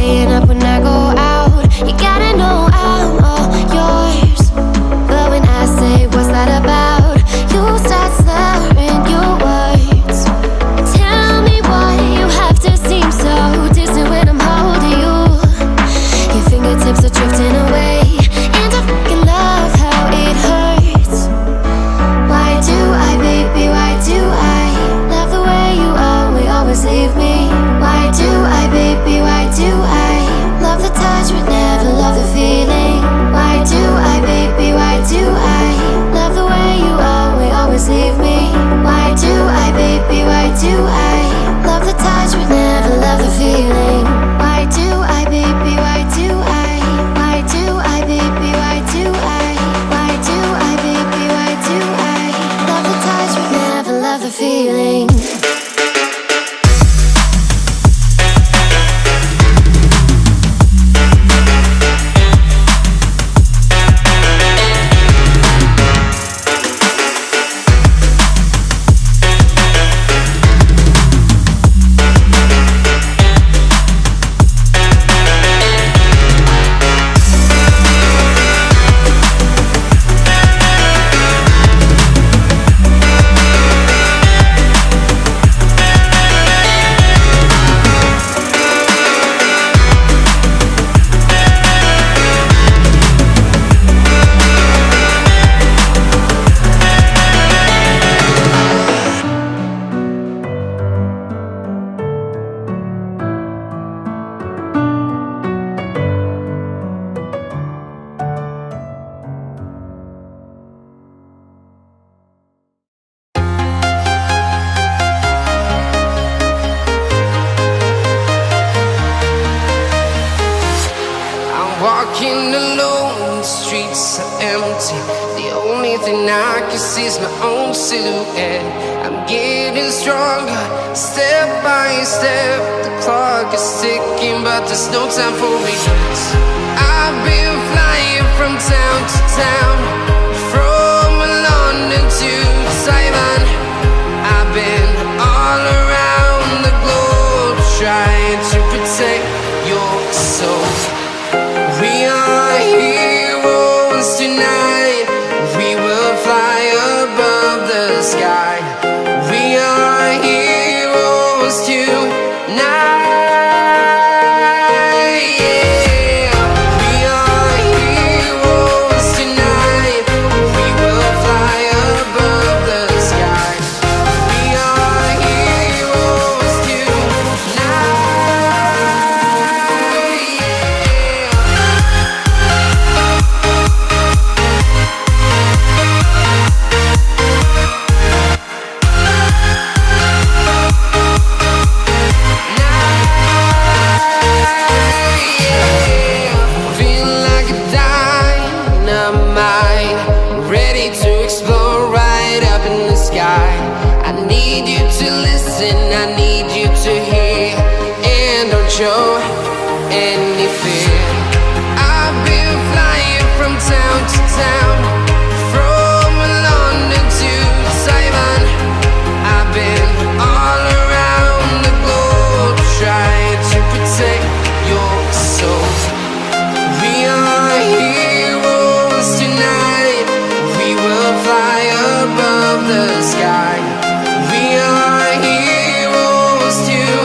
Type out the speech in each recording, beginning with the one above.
staying up when I go out. You gotta know I'm all yours. But when I say what's that about, you start slurring your words. Tell me why you have to seem so distant when I'm holding you. Your fingertips are drifting away, and I fucking love how it hurts. Why do I, baby, why do I love the way you always leave me? Why do I, baby, why do I love the touch but never love the feeling? Why do I, baby, why do I love the way you always leave me? Why do I, baby, why do I love the touch but never love the feeling? Why do I, baby, why do I? Why do I, baby, why do I? Why do I, baby, why do I love the touch but never love the feeling? Walking alone, the streets are empty. The only thing I can see is my own silhouette. I'm getting stronger, step by step. The clock is ticking, but there's no time for regrets. I've been flying from town to town, from London to Taiwan. I've been all around the globe, trying to protect your soul. We are heroes tonight. We will fly above the sky. We are heroes tonight. Yeah. We are heroes tonight. We will fly above the sky. We are heroes tonight. I need you to listen, I need you to hear, and don't show any fear. I've been flying from town to town, from London to Taiwan. I've been all around the globe, trying to protect your soul. We are heroes tonight. We will fly above the sky. We are heroes tonight.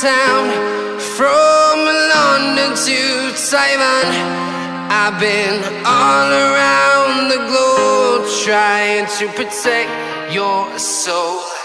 town, from London to Taiwan. I've been all around the globe trying to protect your soul.